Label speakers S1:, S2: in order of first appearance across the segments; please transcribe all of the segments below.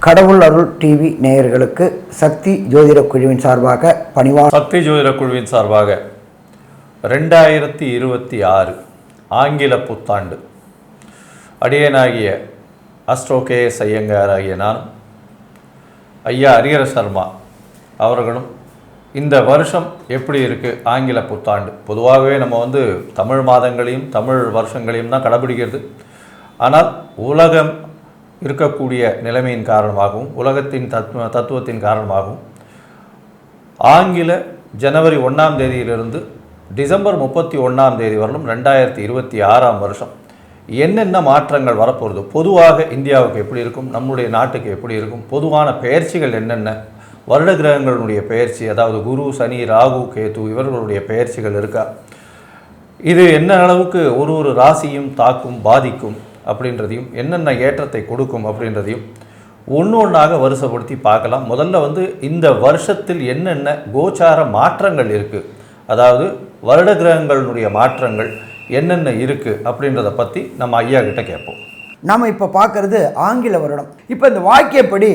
S1: கடவுள் அருள் டிவி நேயர்களுக்கு சக்தி ஜோதிட குழுவின் சார்பாக
S2: சக்தி ஜோதிட குழுவின் சார்பாக 2026 ஆங்கில புத்தாண்டு அடியனாகிய அஸ்ட்ரோ கேஎஸ் ஐயங்கார் ஆகிய நான் ஐயா ஹரிஹர சர்மா அவர்களும் இந்த வருஷம் எப்படி இருக்குது ஆங்கில புத்தாண்டு. பொதுவாகவே நம்ம தமிழ் மாதங்களையும் தமிழ் வருஷங்களையும் தான் கடைபிடிக்கிறது. ஆனால் உலகம் இருக்கக்கூடிய நிலைமையின் காரணமாகவும் உலகத்தின் தத்துவத்தின் காரணமாகவும் ஆங்கில ஜனவரி 1ஆம் தேதியிலிருந்து டிசம்பர் 31ஆம் தேதி வரலும் 2026ஆம் வருஷம் என்னென்ன மாற்றங்கள் வரப்போகிறது, பொதுவாக இந்தியாவுக்கு எப்படி இருக்கும், நம்முடைய நாட்டுக்கு எப்படி இருக்கும், பொதுவான பெயர்ச்சிகள் என்னென்ன, வருட கிரகங்களுடைய பெயர்ச்சி, அதாவது குரு, சனி, ராகு, கேது இவர்களுடைய பெயர்ச்சிகள் இருக்கா, இது என்ன அளவுக்கு ஒரு ராசியும் தாக்கும் பாதிக்கும் அப்படின்றதையும் என்னென்ன ஏற்றத்தை கொடுக்கும் அப்படின்றதையும் ஒன்றாக வரிசைப்படுத்தி பார்க்கலாம். முதல்ல இந்த வருஷத்தில் என்னென்ன கோச்சார மாற்றங்கள் இருக்குது, அதாவது வருட கிரகங்களுடைய மாற்றங்கள் என்னென்ன இருக்குது அப்படின்றத பற்றி நம்ம ஐயா கிட்ட கேட்போம்.
S1: நாம் இப்போ பார்க்குறது ஆங்கில வருடம். இப்போ இந்த வாக்கியப்படி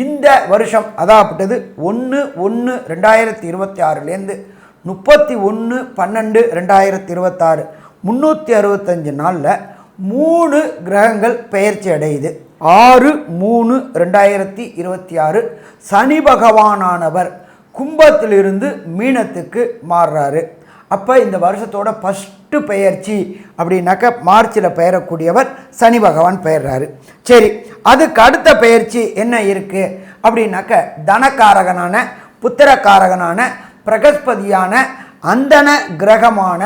S1: இந்த வருஷம் அதாகப்பட்டது 1/1/2026 31/12/2026 365 நாளில் 3 கிரகங்கள் பெயர்ச்சி அடையுது. 6/3/2026 சனி பகவானானவர் கும்பத்திலிருந்து மீனத்துக்கு மாறுறாரு. அப்போ இந்த வருஷத்தோட ஃபஸ்ட்டு பெயர்ச்சி அப்படின்னாக்க மார்ச்சில் பெயரக்கூடியவர் சனி பகவான் பெயர்றாரு. சரி, அதுக்கு அடுத்த பெயர்ச்சி என்ன இருக்குது அப்படின்னாக்க தனக்காரகனான புத்திரக்காரகனான பிரகஸ்பதியான அந்தன கிரகமான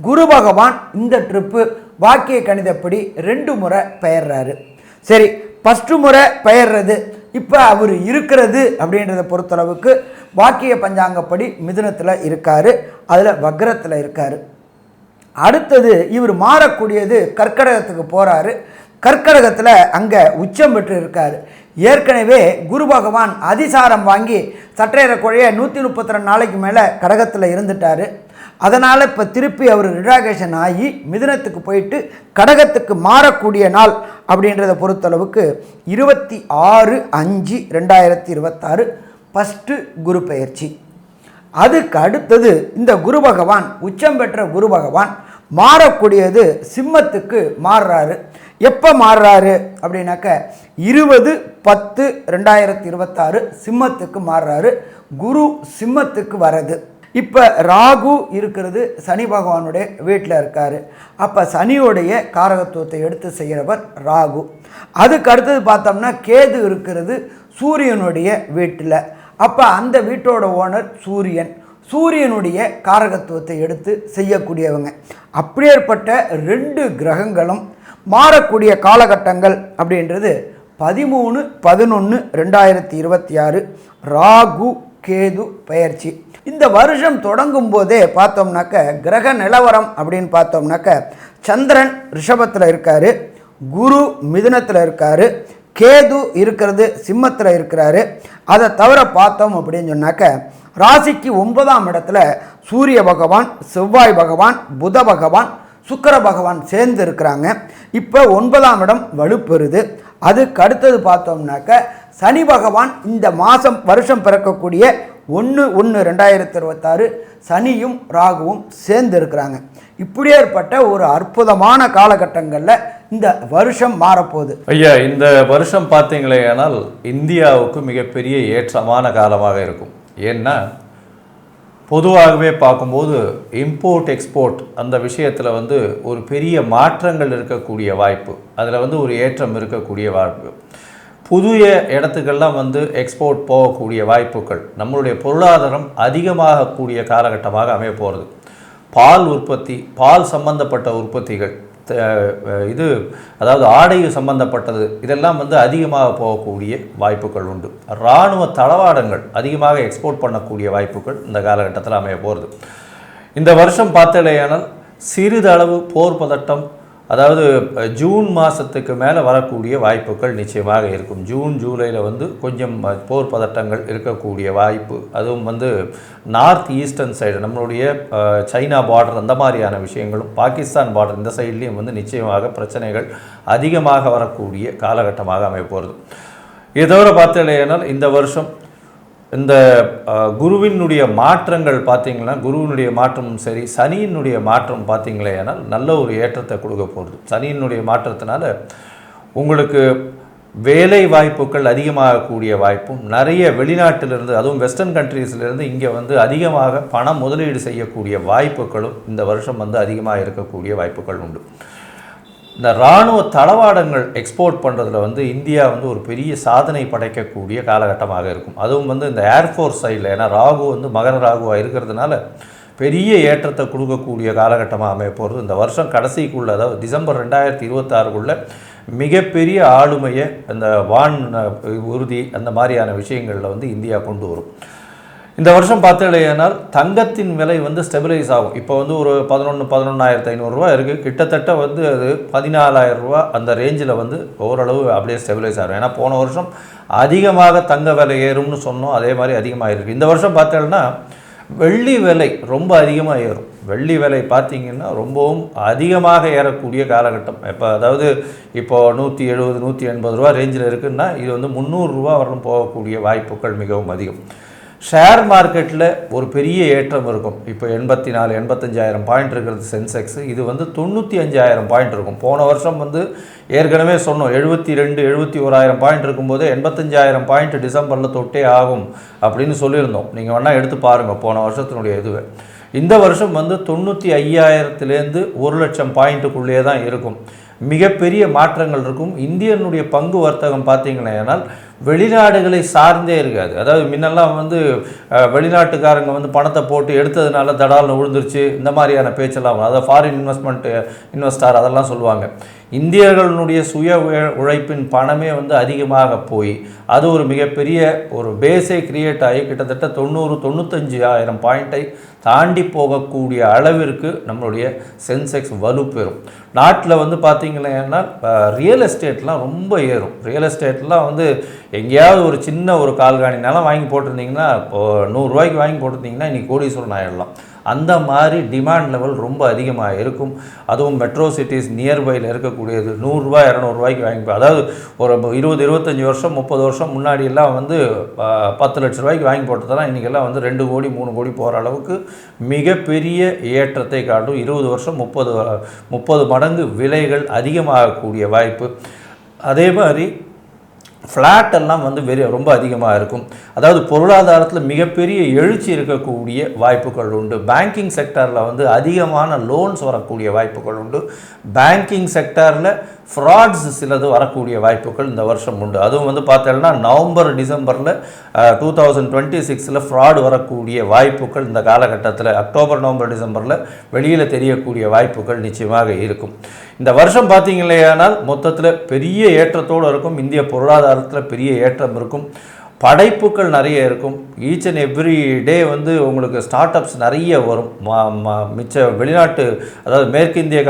S1: குரு பகவான் இந்த ட்ரிப்பு வாக்கிய கணிதப்படி 2 முறை பெயர்றாரு. சரி, ஃபஸ்ட்டு முறை பெயர்றது இப்போ அவர் இருக்கிறது அப்படின்றத பொறுத்தளவுக்கு வாக்கிய பஞ்சாங்கப்படி மிதுனத்தில் இருக்கார், அதில் வக்ரத்தில் இருக்கார். அடுத்தது இவர் மாறக்கூடியது கர்க்கடகத்துக்கு போகிறாரு. கர்க்கடகத்தில் அங்கே உச்சம் பெற்று இருக்கார். ஏற்கனவே குரு பகவான் அதிசாரம் வாங்கி சற்றேறக்குறைய 132 நாளைக்கு மேலே கடகத்தில் இருந்துட்டார். அதனால் இப்போ திருப்பி அவர் ரிடாகேஷன் ஆகி மிதுனத்துக்கு போயிட்டு கடகத்துக்கு மாறக்கூடிய நாள் அப்படின்றத பொறுத்தளவுக்கு 26/5/2026 ஃபஸ்ட்டு குரு பெயர்ச்சி. அதுக்கு அடுத்தது இந்த குரு பகவான் உச்சம் பெற்ற குரு பகவான் மாறக்கூடியது சிம்மத்துக்கு மாறுறாரு. எப்போ மாறுறாரு அப்படின்னாக்க 20/10/2026 சிம்மத்துக்கு மாறுறாரு. குரு சிம்மத்துக்கு வர்றது. இப்போ ராகு இருக்கிறது சனி பகவானுடைய வீட்டில் இருக்கார். அப்போ சனியோடைய காரகத்துவத்தை எடுத்து செய்கிறவர் ராகு. அதுக்கு அடுத்தது பார்த்தோம்னா கேது இருக்கிறது சூரியனுடைய வீட்டில். அப்போ அந்த வீட்டோட ஓனர் சூரியன், சூரியனுடைய காரகத்துவத்தை எடுத்து செய்யக்கூடியவங்க. அப்படியேற்பட்ட 2 கிரகங்களும் மாறக்கூடிய காலகட்டங்கள் அப்படின்றது 13/11/2026 ராகு கேது பெயர்ச்சி. இந்த வருஷம் தொடங்கும் போதே பார்த்தோம்னாக்க கிரக நிலவரம் அப்படின்னு பார்த்தோம்னாக்க சந்திரன் ரிஷபத்தில் இருக்கார், குரு மிதுனத்தில் இருக்கார், கேது இருக்கிறது சிம்மத்தில் இருக்கிறாரு. அதை தவிர பார்த்தோம் அப்படின்னு சொன்னாக்க ராசிக்கு 9ஆம் இடத்துல சூரிய பகவான், செவ்வாய் பகவான், புத பகவான், சுக்கிர பகவான் சேர்ந்து இருக்கிறாங்க. இப்போ 9ஆம் இடம் வலுப்பெறுது. அதுக்கு அடுத்தது பார்த்தோம்னாக்க சனி பகவான் இந்த வருஷம் பிறக்கக்கூடிய 1/1/2026 சனியும் ராகுவும் சேர்ந்து இருக்கிறாங்க. இப்படி ஏற்பட்ட ஒரு அற்புதமான காலகட்டங்களில் இந்த வருஷம் மாறப்போகுது.
S2: ஐயா, இந்த வருஷம் பார்த்தீங்களே ஆனால் இந்தியாவுக்கு மிகப்பெரிய ஏற்றமான காலமாக இருக்கும். ஏன்னா பொதுவாகவே பார்க்கும்போது இம்போர்ட் எக்ஸ்போர்ட் அந்த விஷயத்தில் ஒரு பெரிய மாற்றங்கள் இருக்கக்கூடிய வாய்ப்பு, அதில் ஒரு ஏற்றம் இருக்கக்கூடிய வாய்ப்பு, புதிய இடத்துக்கெல்லாம் எக்ஸ்போர்ட் போகக்கூடிய வாய்ப்புகள், நம்மளுடைய பொருளாதாரம் அதிகமாகக்கூடிய காலகட்டமாக அமைய போகிறது. பால் உற்பத்தி, பால் சம்பந்தப்பட்ட உற்பத்திகள், அதாவது ஆடை சம்பந்தப்பட்டது, இதெல்லாம் அதிகமாக போகக்கூடிய வாய்ப்புகள் உண்டு. இராணுவ தளவாடங்கள் அதிகமாக எக்ஸ்போர்ட் பண்ணக்கூடிய வாய்ப்புகள் இந்த காலகட்டத்தில் அமைய போகிறது. இந்த வருஷம் பார்த்தலையானால் சிறிதளவு போர் பதட்டம், அதாவது ஜூன் மாதத்துக்கு மேலே வரக்கூடிய வாய்ப்புகள் நிச்சயமாக இருக்கும். ஜூன் ஜூலையில் கொஞ்சம் போர் பதட்டங்கள் இருக்கக்கூடிய வாய்ப்பு, அதுவும் நார்த் ஈஸ்டர்ன் சைடு நம்மளுடைய சைனா பார்டர் அந்த மாதிரியான விஷயங்களும், பாகிஸ்தான் பார்டர் இந்த சைட்லேயும் நிச்சயமாக பிரச்சனைகள் அதிகமாக வரக்கூடிய காலகட்டமாக அமைய போகிறது. இதை தவிர பார்த்தீங்கன்னா இந்த வருஷம் இந்த குருவினுடைய மாற்றங்கள் பார்த்தீங்கன்னா குருவினுடைய மாற்றமும் சரி, சனியினுடைய மாற்றம் பார்த்தீங்களேனால் நல்ல ஒரு ஏற்றத்தை கொடுக்க போகிறது. சனியினுடைய மாற்றத்தினால உங்களுக்கு வேலை வாய்ப்புகள் அதிகமாகக்கூடிய வாய்ப்பும், நிறைய வெளிநாட்டிலிருந்து அதுவும் வெஸ்டர்ன் கண்ட்ரீஸ்லேருந்து இங்கே வந்து அதிகமாக பணம் முதலீடு செய்யக்கூடிய வாய்ப்புகளும் இந்த வருஷம் வந்து அதிகமாக இருக்கக்கூடிய வாய்ப்புகள் உண்டு. இந்த இராணுவ தளவாடங்கள் எக்ஸ்போர்ட் பண்ணுறதுல வந்து இந்தியா வந்து ஒரு பெரிய சாதனை படைக்கக்கூடிய காலகட்டமாக இருக்கும். அதுவும் வந்து இந்த ஏர்ஃபோர்ஸ் சைடில், ஏன்னா ராகு வந்து மகர ராகுவாக இருக்கிறதுனால பெரிய ஏற்றத்தை கொடுக்கக்கூடிய காலகட்டமாக அமைய போகிறது. இந்த வருஷம் கடைசிக்குள்ளே, அதாவது டிசம்பர் 2026க்குள்ளே மிகப்பெரிய ஆளுமையை அந்த வான் உறுதி அந்த மாதிரியான விஷயங்களில் வந்து இந்தியா கொண்டு வரும். இந்த வருஷம் பார்த்தீங்கன்னா தங்கத்தின் விலை வந்து ஸ்டெபிலைஸ் ஆகும். இப்போ வந்து ஒரு 11,500 ரூபா இருக்குது. கிட்டத்தட்ட வந்து அது 14,000 ரூபா அந்த ரேஞ்சில் வந்து ஓரளவு அப்படியே ஸ்டெபிலைஸ் ஆகும். ஏன்னா போன வருஷம் அதிகமாக தங்க விலை ஏறும்னு சொன்னோம், அதே மாதிரி அதிகமாக இருக்குது. இந்த வருஷம் பார்த்தீங்கன்னா வெள்ளி விலை ரொம்ப அதிகமாக ஏறும். வெள்ளி விலை பார்த்திங்கன்னா ரொம்பவும் அதிகமாக ஏறக்கூடிய காலகட்டம். இப்போ அதாவது இப்போது 170 180 ரூபா ரேஞ்சில் இருக்குதுன்னா இது வந்து 300 ரூபா வரலும் போகக்கூடிய வாய்ப்புகள் மிகவும் அதிகம். ஷேர் மார்க்கெட்டில் ஒரு பெரிய ஏற்றம் இருக்கும். இப்போ 85,000 பாயிண்ட் இருக்கிறது சென்செக்ஸு. இது வந்து 95,000 பாயிண்ட் இருக்கும். போன வருஷம் வந்து ஏற்கனவே சொன்னோம் 71,000 பாயிண்ட் இருக்கும்போது 85,000 பாயிண்ட் டிசம்பரில் தொட்டே ஆகும் அப்படின்னு சொல்லியிருந்தோம். நீங்கள் வேணால் எடுத்து பாருங்கள் போன வருஷத்தினுடைய இதுவே. இந்த வருஷம் வந்து 95,000லேருந்து 1,00,000 பாயிண்ட்டுக்குள்ளேயே தான் இருக்கும். மிகப்பெரிய மாற்றங்கள் இருக்கும். இந்தியனுடைய பங்கு வர்த்தகம் பார்த்தீங்கன்னா வெளிநாடுகளை சார்ந்தே இருக்காது. அதாவது முன்னெல்லாம் வந்து வெளிநாட்டுக்காரங்க வந்து பணத்தை போட்டு எடுத்ததுனால தடால்னு விழுந்துருச்சு இந்த மாதிரியான பேச்செல்லாம், அதாவது ஃபாரின் இன்வெஸ்டார் அதெல்லாம் சொல்லுவாங்க. இந்தியர்களுடைய சுய உழைப்பின் பணமே வந்து அதிகமாக போய் அது ஒரு மிகப்பெரிய ஒரு பேஸே கிரியேட் ஆகி கிட்டத்தட்ட 95,000 பாயிண்ட்டை தாண்டி போகக்கூடிய அளவிற்கு நம்மளுடைய சென்செக்ஸ் வலுப்பெறும். நாட்டில் வந்து பார்த்திங்கன்னா ரியல் எஸ்டேட்லாம் ரொம்ப ஏறும். ரியல் எஸ்டேட்லாம் வந்து எங்கேயாவது ஒரு சின்ன ஒரு கால்காணி நிலம் வாங்கி போட்டிருந்தீங்கன்னா, இப்போது 100 ரூபாய்க்கு வாங்கி போட்டிருந்தீங்கன்னா இன்றைக்கி கோடீஸ்வரன் ஆகிடலாம். அந்த மாதிரி டிமாண்ட் லெவல் ரொம்ப அதிகமாக இருக்கும். அதுவும் மெட்ரோ சிட்டிஸ் நியர்பையில் இருக்கக்கூடியது 100 ரூபாய் 200 ரூபாய்க்கு வாங்கி, அதாவது ஒரு 20-25 வருஷம் 30 வருஷம் முன்னாடியெல்லாம் வந்து 10 லட்ச ரூபாய்க்கு வாங்கி போட்டதெல்லாம் இன்றைக்கெல்லாம் வந்து 2 கோடி 3 கோடி போகிற அளவுக்கு மிகப்பெரிய ஏற்றத்தை காட்டும். 20 வருஷம் 30 மடங்கு விலைகள் அதிகமாகக்கூடிய வாய்ப்பு. அதே மாதிரி ஃப்ளாட்டெல்லாம் வந்து ரொம்ப அதிகமாக இருக்கும். அதாவது பொருளாதாரத்தில் மிகப்பெரிய எழுச்சி இருக்கக்கூடிய வாய்ப்புகள் உண்டு. பேங்கிங் செக்டரில் வந்து அதிகமான லோன்ஸ் வரக்கூடிய வாய்ப்புகள் உண்டு. பேங்கிங் செக்டரில் ஃப்ராட்ஸ் சிலது வரக்கூடிய வாய்ப்புகள் இந்த வருஷம் உண்டு. அதுவும் வந்து பார்த்தோம்னா நவம்பர் டிசம்பரில் 2026 ஃப்ராடு வரக்கூடிய வாய்ப்புகள் இந்த காலகட்டத்தில் அக்டோபர் நவம்பர் டிசம்பரில் வெளியில் தெரியக்கூடிய வாய்ப்புகள் நிச்சயமாக இருக்கும். இந்த வருஷம் பார்த்தீங்களேயானால் மொத்தத்தில் பெரிய ஏற்றத்தோடு இருக்கும். இந்திய பொருளாதாரத்தில் பெரிய ஏற்றம் இருக்கும். படைப்புகள் நிறைய இருக்கும். ஈச் அண்ட் எவ்ரி டே வந்து உங்களுக்கு ஸ்டார்ட் அப்ஸ் நிறைய வரும். மிச்ச வெளிநாட்டு, அதாவது மேற்கிந்திய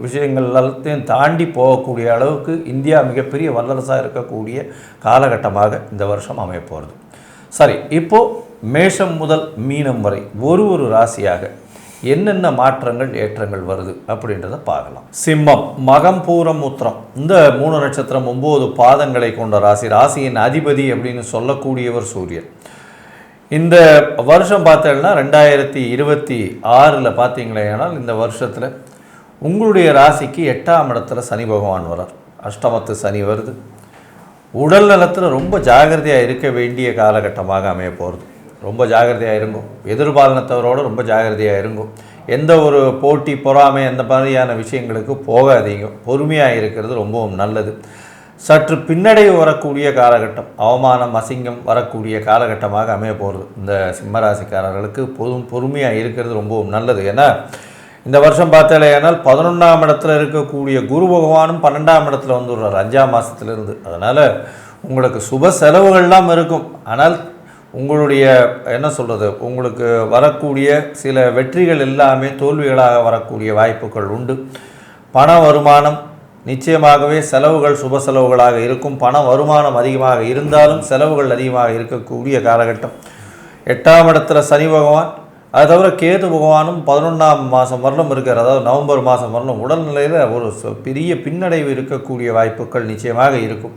S2: விஷயங்கள் எல்லாத்தையும் தாண்டி போகக்கூடிய அளவுக்கு இந்தியா மிகப்பெரிய வல்லரசாக இருக்கக்கூடிய காலகட்டமாக இந்த வருஷம் அமையப்போகிறது. சரி, இப்போது மேஷம் முதல் மீனம் வரை ஒரு ராசியாக என்னென்ன மாற்றங்கள் ஏற்றங்கள் வருது அப்படின்றத பார்க்கலாம். சிம்மம், மகம், பூரம், உத்திரம் இந்த 3 நட்சத்திரம் 9 பாதங்களை கொண்ட ராசி. ராசியின் அதிபதி அப்படின்னு சொல்லக்கூடியவர் சூரியன். இந்த வருஷம் பார்த்தீங்கன்னா 2026 பார்த்தீங்களேனால் இந்த வருஷத்தில் உங்களுடைய ராசிக்கு 8ஆம் இடத்துல சனி பகவான் வரார். அஷ்டமத்து சனி வருது. உடல் நலத்தில் ரொம்ப ஜாகிரதையாக இருக்க வேண்டிய காலகட்டமாக அமைய போகிறது. ரொம்ப ஜாகிரதையாக இருங்கும். எதிர்பாலினத்தவரோடு ரொம்ப ஜாகிரதையாக இருங்கும். எந்த ஒரு போட்டி பொறாமை அந்த மாதிரியான விஷயங்களுக்கு போகாதீங்க. பொறுமையாக இருக்கிறது ரொம்பவும் நல்லது. சற்று பின்னடைவு வரக்கூடிய காலகட்டம், அவமானம் அசிங்கம் வரக்கூடிய காலகட்டமாக அமைய போகிறது. இந்த சிம்மராசிக்காரர்களுக்கு பொறுமையாக இருக்கிறது ரொம்பவும் நல்லது. ஏன்னா இந்த வருஷம் பார்த்தாலேயானால் 11ஆம் இடத்துல இருக்கக்கூடிய குரு பகவானும் 12ஆம் இடத்துல வந்துடுறார் 5ஆம் மாதத்துலேருந்து. அதனால் உங்களுக்கு சுப செலவுகள்லாம் இருக்கும். ஆனால் உங்களுடைய என்ன சொல்கிறது, உங்களுக்கு வரக்கூடிய சில வெற்றிகள் எல்லாமே தோல்விகளாக வரக்கூடிய வாய்ப்புகள் உண்டு. பண வருமானம் நிச்சயமாகவே செலவுகள் சுப செலவுகளாக இருக்கும். பண வருமானம் அதிகமாக இருந்தாலும் செலவுகள் அதிகமாக இருக்கக்கூடிய காலகட்டம். 8ஆம் இடத்துல சனி பகவான், அது தவிர கேது பகவானும் 11ஆம் மாதம் வரலும் இருக்கார். அதாவது நவம்பர் மாதம் வரலும் உடல்நிலையில் ஒரு பெரிய பின்னடைவு இருக்கக்கூடிய வாய்ப்புகள் நிச்சயமாக இருக்கும்.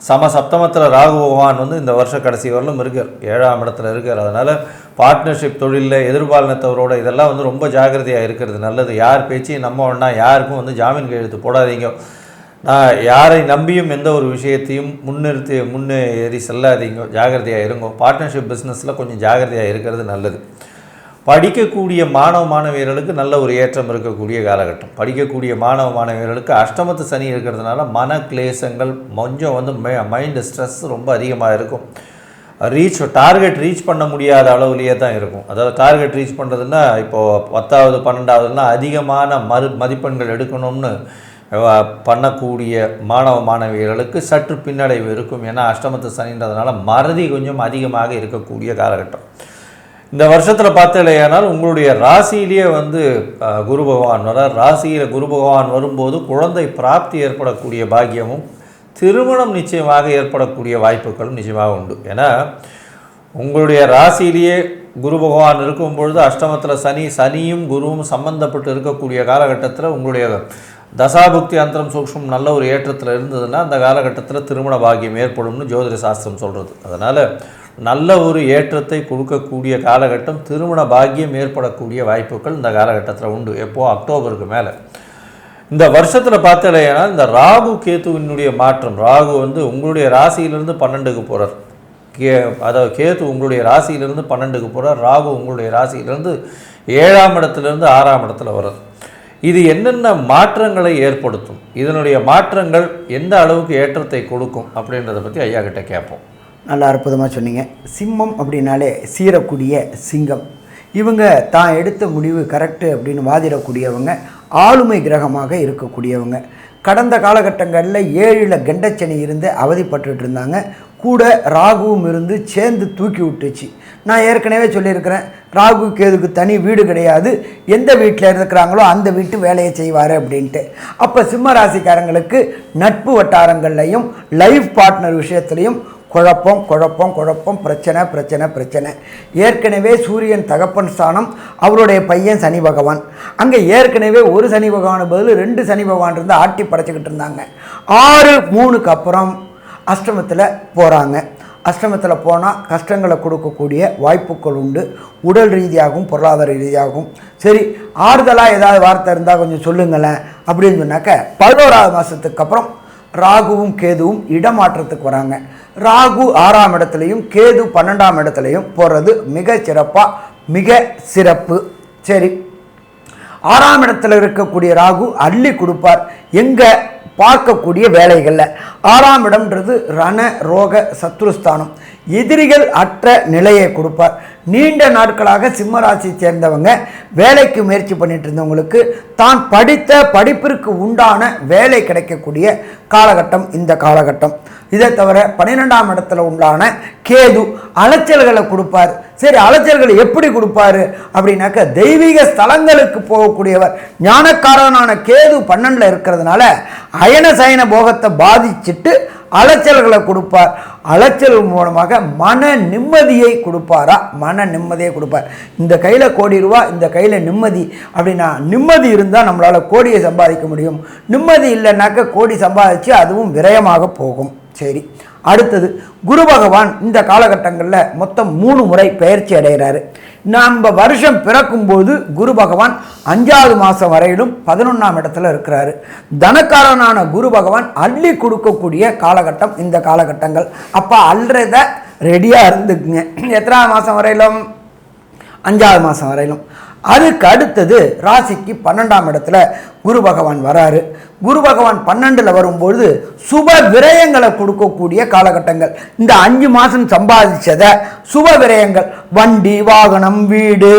S2: சப்தமத்தில் ராகு பகவான் வந்து இந்த வருஷ கடைசி வரலும் இருக்கார், 7ஆம் இடத்துல இருக்கார். அதனால் பார்ட்னர்ஷிப் தொழிலில் எதிர்பாலினத்தவரோட இதெல்லாம் வந்து ரொம்ப ஜாக்கிரதையாக இருக்கிறது நல்லது. யார் பேச்சையும் நம்ம ஒன்றா யாருக்கும் வந்து ஜாமீன் கையெழுத்து போடாதீங்க. நான் யாரை நம்பியும் எந்த ஒரு விஷயத்தையும் முன்னேறி செல்லாதீங்க, ஜாகிரதையாக இருங்க. பார்ட்னர்ஷிப் பிஸ்னஸில் கொஞ்சம் ஜாகிரதையாக இருக்கிறது நல்லது. படிக்கக்கூடிய மாணவியர்களுக்கு நல்ல ஒரு ஏற்றம் இருக்கக்கூடிய காலகட்டம். படிக்கக்கூடிய மாணவியர்களுக்கு அஷ்டமத்து சனி இருக்கிறதுனால மன கிளேசங்கள் கொஞ்சம் வந்து மைண்டு ஸ்ட்ரெஸ் ரொம்ப அதிகமாக இருக்கும். டார்கெட் ரீச் பண்ண முடியாத அளவுலேயே தான் இருக்கும். அதாவது டார்கெட் ரீச் பண்ணுறதுன்னா இப்போது 10வது 12வதுலாம் அதிகமான மதிப்பெண்கள் எடுக்கணும்னு பண்ணக்கூடிய மாணவியர்களுக்கு சற்று பின்னடைவு இருக்கும். ஏன்னா அஷ்டமத்து சனின்றதுனால மறதி கொஞ்சம் அதிகமாக இருக்கக்கூடிய காலகட்டம். இந்த வருஷத்தில் பார்த்தலையானால் உங்களுடைய ராசியிலேயே வந்து குரு பகவான் வரார். ராசியில் குரு பகவான் வரும்போது குழந்தை பிராப்தி ஏற்படக்கூடிய பாக்கியமும் திருமணம் நிச்சயமாக ஏற்படக்கூடிய வாய்ப்புகளும் நிச்சயமாக உண்டு. ஏன்னா உங்களுடைய ராசியிலேயே குரு பகவான் இருக்கும் பொழுது அஷ்டமத்தில் சனியும் குருவும் சம்பந்தப்பட்டு இருக்கக்கூடிய காலகட்டத்தில் உங்களுடைய தசாபுக்தி அந்தரம் சூக்ஷ்மம் நல்ல ஒரு ஏற்றத்தில் இருந்ததுன்னா அந்த காலகட்டத்தில் திருமண பாக்கியம் ஏற்படும்னு ஜோதிட சாஸ்திரம் சொல்கிறது. அதனால் நல்ல ஒரு ஏற்றத்தை கொடுக்கக்கூடிய காலகட்டம், திருமண பாக்கியம் ஏற்படக்கூடிய வாய்ப்புகள் இந்த காலகட்டத்தில் உண்டு. எப்போது அக்டோபருக்கு மேலே. இந்த வருஷத்தில் பார்த்தலையானா இந்த ராகு கேத்துவினுடைய மாற்றம், ராகு வந்து உங்களுடைய ராசியிலிருந்து 12க்கு போகிறார். அதாவது கேத்து உங்களுடைய ராசியிலிருந்து 12க்கு போகிறார். ராகு உங்களுடைய ராசியிலிருந்து 7ஆம் இடத்துலேருந்து 6ஆம் இடத்துல வர்றது. இது என்னென்ன மாற்றங்களை ஏற்படுத்தும், இதனுடைய மாற்றங்கள் எந்த அளவுக்கு ஏற்றத்தை கொடுக்கும் அப்படின்றத பற்றி ஐயா கிட்ட கேட்போம்.
S1: நல்லா அற்புதமாக சொன்னீங்க. சிம்மம் அப்படின்னாலே சீரக்கூடிய சிங்கம். இவங்க தான் எடுத்த முடிவு கரெக்டு அப்படின்னு வாதிடக்கூடியவங்க, ஆளுமை கிரகமாக இருக்கக்கூடியவங்க. கடந்த காலகட்டங்களில் 7ல் கண்டச்சனி இருந்து அவதிப்பட்டு இருந்தாங்க. கூட ராகுவும் இருந்து சேர்ந்து தூக்கி விட்டுச்சு. நான் ஏற்கனவே சொல்லியிருக்கிறேன், ராகு கேதுக்கு தனி வீடு கிடையாது, எந்த வீட்டில் இருக்கிறாங்களோ அந்த வீட்டு வேலையை செய்வார் அப்படின்ட்டு. அப்போ சிம்ம ராசிக்காரங்களுக்கு நட்பு வட்டாரங்கள்லையும் லைஃப் பார்ட்னர் விஷயத்துலையும் குழப்பம், பிரச்சனை. ஏற்கனவே சூரியன் தகப்பன் ஸ்தானம், அவருடைய பையன் சனி பகவான். அங்கே ஏற்கனவே ஒரு சனி பகவான் பதில் 2 சனி பகவான் இருந்து ஆட்டி படைச்சிக்கிட்டு இருந்தாங்க. 6/3க்கு அப்புறம் அஷ்டமத்தில் போகிறாங்க. அஷ்டமத்தில் போனால் கஷ்டங்களை கொடுக்கக்கூடிய வாய்ப்புகள் உண்டு. உடல் ரீதியாகவும் பொருளாதார ரீதியாகவும். சரி, ஆறுதலாக ஏதாவது வார்த்தை இருந்தால் கொஞ்சம் சொல்லுங்களேன் அப்படின்னு சொன்னாக்க 11ஆவது மாதத்துக்கு அப்புறம் ராகுவும் கேதுவும் இடமாற்றத்துக்கு வராங்க. ராகு 6ஆம் இடத்துலையும் கேது 12ஆம் இடத்துலையும் போகிறது மிக சிறப்பு. சரி, 6ஆம் இடத்துல இருக்கக்கூடிய ராகு அள்ளி கொடுப்பார் எங்கே பார்க்கக்கூடிய வேலைகளில். 6ஆம் இடம்ன்றது ரண ரோக சத்ருஸ்தானம், எதிரிகள் அற்ற நிலையை கொடுப்பார். நீண்ட நாட்களாக சிம்மராசியை சேர்ந்தவங்க வேலைக்கு முயற்சி பண்ணிட்டு இருந்தவங்களுக்கு தான் படித்த படிப்பிற்கு உண்டான வேலை கிடைக்கக்கூடிய காலகட்டம் இந்த காலகட்டம். இதை தவிர 12ஆம் இடத்துல உண்டான கேது அலைச்சல்களை கொடுப்பார். சரி, அலைச்சல்களை எப்படி கொடுப்பாரு அப்படின்னாக்க தெய்வீக ஸ்தலங்களுக்கு போகக்கூடியவர். ஞானக்காரனான கேது 12ல் இருக்கிறதுனால அயன சயன போகத்தை பாதிச்சுட்டு அலைச்சல்களை கொடுப்பார். அலைச்சல் மூலமாக மன நிம்மதியை கொடுப்பாரா? மன நிம்மதியை கொடுப்பார். இந்த கையில் கோடி ரூபா, இந்த கையில் நிம்மதி அப்படின்னா, நிம்மதி இருந்தால் நம்மளால் கோடியை சம்பாதிக்க முடியும். நிம்மதி இல்லைன்னாக்க கோடி சம்பாதிச்சு அதுவும் விரயமாக போகும். சரி, அடுத்தது குரு பகவான் இந்த காலகட்டங்களில் மொத்தம் 3 முறை பெயர்ச்சி அடைகிறாரு. நம்ம வருஷம் பிறக்கும்போது குரு பகவான் 5வது மாதம் வரையிலும் 11ஆம் இடத்துல இருக்கிறாரு. தனக்காரனான குரு பகவான் அள்ளி கொடுக்கக்கூடிய காலகட்டம் இந்த காலகட்டங்கள். அப்போ அல்றத ரெடியாக இருந்துக்குங்க. எத்தனாவது மாதம் வரையிலும்? 5வது மாதம் வரையிலும். அதுக்கு அடுத்தது ராசிக்கு 12ஆம் இடத்துல குரு பகவான் வராரு. குரு பகவான் 12ல் வரும்பொழுது சுப விரயங்களை கொடுக்கக்கூடிய காலகட்டங்கள். இந்த 5 மாதம் சம்பாதிச்சதை சுப விரயங்கள், வண்டி வாகனம் வீடு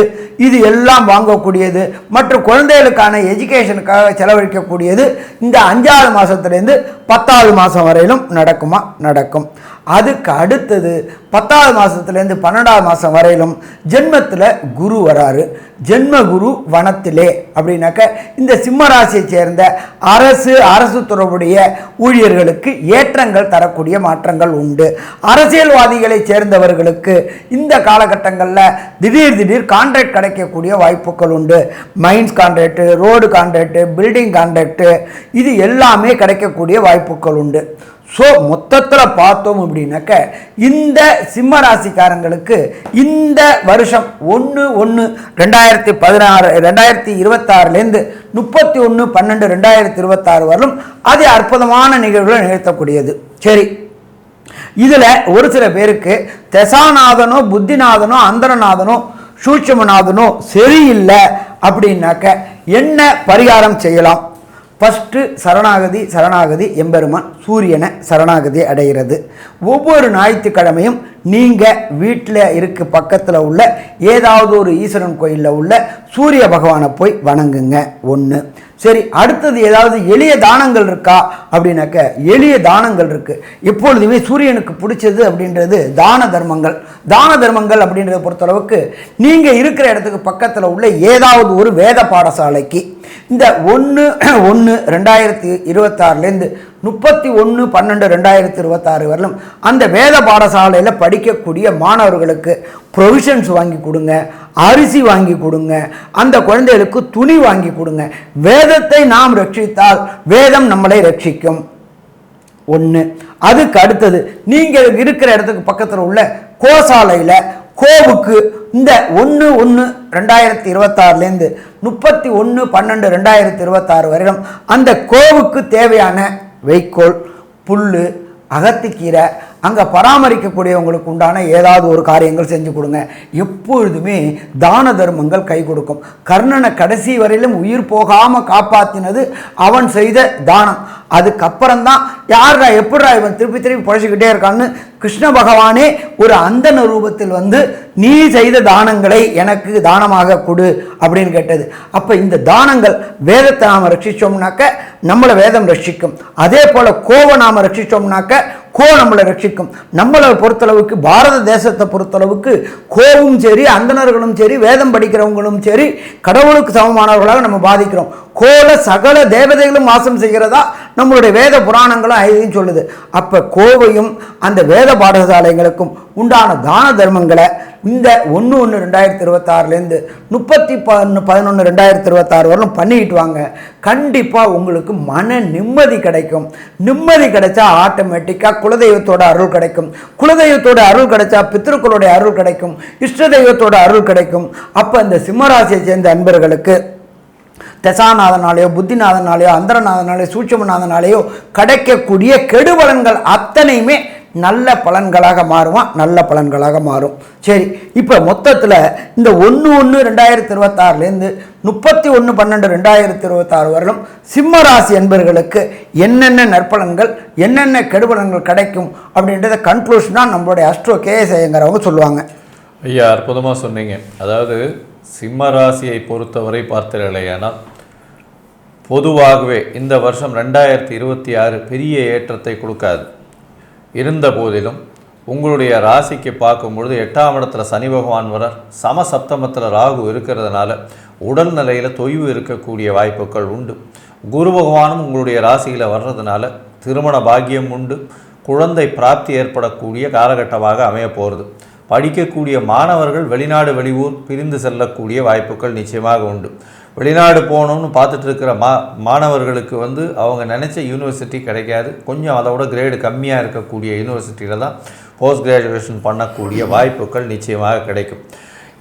S1: இது எல்லாம் வாங்கக்கூடியது மற்றும் குழந்தைகளுக்கான எஜுகேஷனுக்காக செலவழிக்கக்கூடியது இந்த 5வது மாதத்துலேருந்து 10வது மாதம் வரையிலும் நடக்குமா? நடக்கும். அதுக்கு அடுத்தது 10வது மாதத்துலேருந்து 12வது மாதம் வரையிலும் ஜென்மத்தில் குரு வராரு. ஜென்ம குரு வனத்திலே அப்படின்னாக்க இந்த சிம்மராசியை சேர்ந்த அரசு தொடர்புடைய ஊழியர்களுக்கு ஏற்றங்கள் தரக்கூடிய மாற்றங்கள் உண்டு. அரசியல்வாதிகளை சேர்ந்தவர்களுக்கு இந்த காலகட்டங்களில் திடீர் கான்ட்ராக்ட் கிடைக்கக்கூடிய வாய்ப்புகள் உண்டு. Mines contract, road contract, building contract இது எல்லாமே கிடைக்கக்கூடிய வாய்ப்புகள் உண்டு. ஸோ மொத்தத்தில் பார்த்தோம் அப்படின்னாக்க இந்த சிம்ம ராசிக்காரங்களுக்கு இந்த வருஷம் 1/1/2026 31/12/2026 வரலும் அது அற்புதமான நிகழ்வுகளை நிகழ்த்தக்கூடியது. சரி, இதில் ஒரு சில பேருக்கு தசாநாதனோ புத்திநாதனோ அந்தரநாதனோ சூட்சுமநாதனோ சரியில்லை அப்படின்னாக்க என்ன பரிகாரம் செய்யலாம்? ஃபஸ்ட்டு சரணாகதி எம்பெருமான் சூரியனை சரணாகதி அடைகிறது. ஒவ்வொரு ஞாயிற்றுக்கிழமையும் நீங்கள் வீட்டில் இருக்க பக்கத்தில் உள்ள ஏதாவது ஒரு ஈஸ்வரன் கோயிலில் உள்ள சூரிய பகவானை போய் வணங்குங்க. ஒன்று. சரி, அடுத்தது ஏதாவது எளிய தானங்கள் இருக்கா அப்படின்னாக்க எளிய தானங்கள் இருக்குது. எப்பொழுதுமே சூரியனுக்கு பிடிச்சது அப்படின்றது தான தர்மங்கள் அப்படின்றத பொறுத்தளவுக்கு நீங்கள் இருக்கிற இடத்துக்கு பக்கத்தில் உள்ள ஏதாவது ஒரு வேத பாடசாலைக்கு இந்த 1/1/2026 31/12/2026 வரலும் அந்த வேத பாடசாலையில் படிக்கக்கூடிய மாணவர்களுக்கு ப்ரொவிஷன்ஸ் வாங்கி கொடுங்க, அரிசி வாங்கி கொடுங்க, அந்த குழந்தைகளுக்கு துணி வாங்கி கொடுங்க. வேதத்தை நாம் ரட்சித்தால் வேதம் நம்மளை ரட்சிக்கும். ஒன்று. அதுக்கு அடுத்தது நீங்கள் இருக்கிற இடத்துக்கு பக்கத்தில் உள்ள கோசாலையில் கோவுக்கு இந்த 1/1/2026 31/12/2026 வரையிலும் அந்த கோவுக்கு தேவையான வைக்கோல், புல், அகத்திக்கீரை அங்கே பராமரிக்கக்கூடியவங்களுக்கு உண்டான ஏதாவது ஒரு காரியங்கள் செஞ்சு கொடுங்க. எப்பொழுதுமே தான தர்மங்கள் கை கொடுக்கும். கர்ணனை கடைசி வரையிலும் உயிர் போகாமல் காப்பாற்றினது அவன் செய்த தானம். அதுக்கப்புறம்தான் யாரா எப்படா இவன் திருப்பி பழச்சிக்கிட்டே இருக்கான்னு கிருஷ்ண பகவானே ஒரு அந்தன ரூபத்தில் வந்து நீ செய்த தானங்களை எனக்கு தானமாக கொடு அப்படின்னு கேட்டது. அப்போ இந்த தானங்கள் வேதத்தை நாம் ரட்சித்தோம்னாக்க நம்மளை வேதம் ரட்சிக்கும். அதே போல் கோவை நாம் ரட்சித்தோம்னாக்க கோ நம்மளை ரட்சிக்கும். நம்மளை பொறுத்தளவுக்கு பாரத தேசத்தை பொறுத்தளவுக்கு கோவும் சரி, அந்தணர்களும் சரி, வேதம் படிக்கிறவங்களும் சரி, கடவுளுக்கு சமமானவர்களாக நம்ம பாதிக்கிறோம். கோல சகல தேவதைகளும் வாசம் செய்கிறதா நம்மளுடைய வேத புராணங்களும் ஐதையும் சொல்லுது. அப்போ கோவையும் அந்த வேத பாடசாலைகளுக்கும் உண்டான தான தர்மங்களை இந்த 1/1/2026 30/11/2026 வரலும் பண்ணிக்கிட்டு வாங்க. கண்டிப்பாக உங்களுக்கு மன நிம்மதி கிடைக்கும். நிம்மதி கிடைச்சா ஆட்டோமேட்டிக்காக குலதெய்வத்தோட அருள் கிடைக்கும். குலதெய்வத்தோட அருள் கிடைச்சா பித்ருக்களுடைய அருள் கிடைக்கும். இஷ்ட தெய்வத்தோட அருள் கிடைக்கும். அப்போ இந்த சிம்மராசியை சேர்ந்த அன்பர்களுக்கு தசாநாதனாலேயோ புத்திநாதனாலேயோ அந்தரநாதனாலேயோ சூட்சுமநாதனாலேயோ கிடைக்கக்கூடிய கெடுபலன்கள் அத்தனையுமே நல்ல பலன்களாக மாறும். சரி, இப்போ மொத்தத்தில் இந்த 1/1/2026 31/12/2026 வரலும் சிம்மராசி என்பர்களுக்கு என்னென்ன நற்பலன்கள் என்னென்ன கெடுபலன்கள் கிடைக்கும் அப்படின்றத கன்க்ளூஷனாக நம்மளுடைய அஸ்ட்ரோ KS ஐயங்கிறவங்க சொல்லுவாங்க.
S2: ஐயா, அற்புதமாக சொன்னீங்க. அதாவது சிம்மராசியை பொறுத்தவரை பார்த்தீர்களேயானால் பொதுவாகவே இந்த வருஷம் 2026 பெரிய ஏற்றத்தை கொடுக்காது. இருந்த போதிலும் உங்களுடைய ராசிக்கு பார்க்கும்பொழுது 8ஆம் இடத்துல சனி பகவான் வர சமசப்தமத்தில் ராகு இருக்கிறதுனால உடல்நிலையில் தொய்வு இருக்கக்கூடிய வாய்ப்புகள் உண்டு. குரு பகவானும் உங்களுடைய ராசியில் வர்றதுனால திருமண பாக்கியம் உண்டு. குழந்தை பிராப்தி ஏற்படக்கூடிய காலகட்டமாக அமைய போகிறது. படிக்கக்கூடிய மாணவர்கள் வெளிநாடு வெளியூர் பிரிந்து செல்லக்கூடிய வாய்ப்புகள் நிச்சயமாக உண்டு. வெளிநாடு போகணும்னு பார்த்துட்டு இருக்கிற மாணவர்களுக்கு அவங்க நினச்ச யூனிவர்சிட்டி கிடைக்காது. கொஞ்சம் அதோட கிரேடு கம்மியாக இருக்கக்கூடிய யூனிவர்சிட்டியில் தான் போஸ்ட் கிராஜுவேஷன் பண்ணக்கூடிய வாய்ப்புகள் நிச்சயமாக கிடைக்கும்.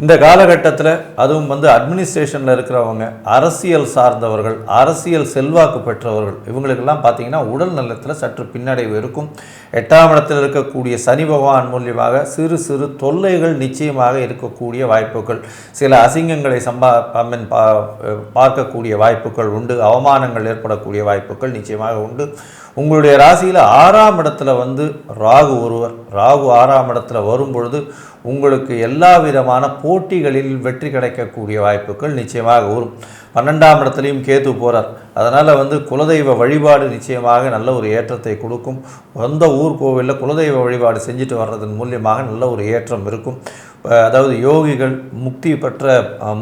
S2: இந்த காலகட்டத்தில் அதுவும் அட்மினிஸ்ட்ரேஷனில் இருக்கிறவங்க, அரசியல் சார்ந்தவர்கள், அரசியல் செல்வாக்கு பெற்றவர்கள், இவங்களுக்கெல்லாம் பார்த்திங்கன்னா உடல் நலத்தில் சற்று பின்னடைவு இருக்கும். 8ஆம் இடத்தில் இருக்கக்கூடிய சனி பகவான் மூலியமாக சிறு சிறு தொல்லைகள் நிச்சயமாக இருக்கக்கூடிய வாய்ப்புகள், சில அசிங்கங்களை பார்க்கக்கூடிய வாய்ப்புகள் உண்டு. அவமானங்கள் ஏற்படக்கூடிய வாய்ப்புகள் நிச்சயமாக உண்டு. உங்களுடைய ராசியில் 6ஆம் இடத்துல ராகு ஒருவர், ராகு 6ஆம் இடத்துல வரும்பொழுது உங்களுக்கு எல்லா விதமான போட்டிகளில் வெற்றி கிடைக்கக்கூடிய வாய்ப்புகள் நிச்சயமாக வரும். 12ஆம் இடத்துலையும் கேது போகிறார். அதனால் குலதெய்வ வழிபாடு நிச்சயமாக நல்ல ஒரு ஏற்றத்தை கொடுக்கும். சொந்த ஊர் கோவிலில் குலதெய்வ வழிபாடு செஞ்சுட்டு வர்றதன் மூலியமாக நல்ல ஒரு ஏற்றம் இருக்கும். அதாவது யோகிகள், முக்தி பெற்ற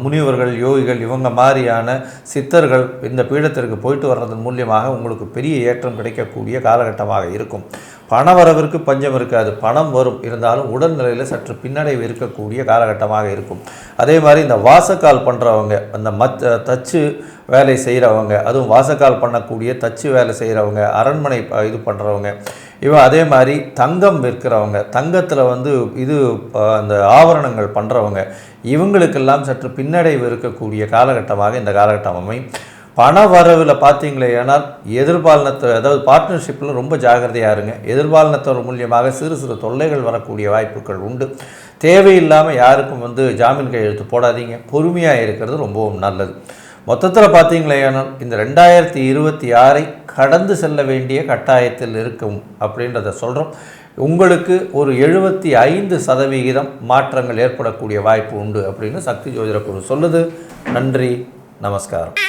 S2: முனிவர்கள், யோகிகள், இவங்க மாதிரியான சித்தர்கள் இந்த பீடத்திற்கு போயிட்டு வர்றதன் மூலியமாக உங்களுக்கு பெரிய ஏற்றம் கிடைக்கக்கூடிய காலகட்டமாக இருக்கும். பணவரவிற்கு பஞ்சம் இருக்காது. பணம் வரும், இருந்தாலும் உடல்நிலையில் சற்று பின்னடைவு இருக்கக்கூடிய காலகட்டமாக இருக்கும். அதே மாதிரி இந்த வாசக்கால் பண்ணுறவங்க, அந்த தச்சு வேலை செய்கிறவங்க, அதுவும் வாசக்கால் பண்ணக்கூடிய தச்சு வேலை செய்கிறவங்க, அரண்மனை இது பண்ணுறவங்க, அதே மாதிரி தங்கம் விற்கிறவங்க, தங்கத்தில் அந்த ஆபரணங்கள் பண்ணுறவங்க, இவங்களுக்கெல்லாம் சற்று பின்னடைவு இருக்கக்கூடிய காலகட்டமாக இந்த காலகட்டம் அமையும். பண வரவில் பார்த்தீங்களே, ஏன்னால் எதிர்பாலினத்தை அதாவது பார்ட்னர்ஷிப்பில் ரொம்ப ஜாகிரதையாக இருங்க. எதிர்பாலினத்தவர் மூலியமாக சிறு சிறு தொல்லைகள் வரக்கூடிய வாய்ப்புகள் உண்டு. தேவையில்லாமல் யாருக்கும் ஜாமீன் கையெழுத்து போடாதீங்க. பொறுமையாக இருக்கிறது ரொம்பவும் நல்லது. மொத்தத்தில் பார்த்தீங்களே, ஏன்னால் இந்த 2026 கடந்து செல்ல வேண்டிய கட்டாயத்தில் இருக்கும் அப்படின்றத சொல்கிறோம். உங்களுக்கு ஒரு 75% மாற்றங்கள் ஏற்படக்கூடிய வாய்ப்பு உண்டு அப்படின்னு சக்தி ஜோதிட குழு சொல்லுது. நன்றி, நமஸ்காரம்.